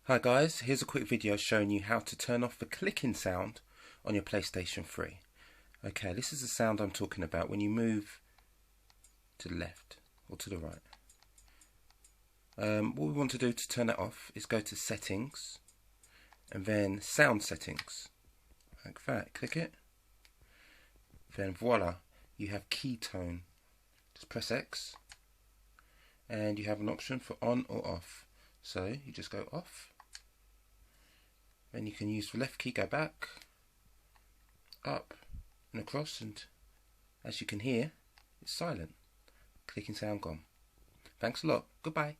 Hi guys, here's a quick video showing you how to turn off the clicking sound on your PlayStation 3. Okay, this is the sound I'm talking about when you move to the left or to the right. What we want to do to turn it off is go to settings and then sound settings, like that. Click it, then voila, you have key tone. Just press X and you have an option for on or off. So you just go off. Then you can use the left key, go back, up and across, and as you can hear, it's silent. Clicking sound gone. Thanks a lot. Goodbye.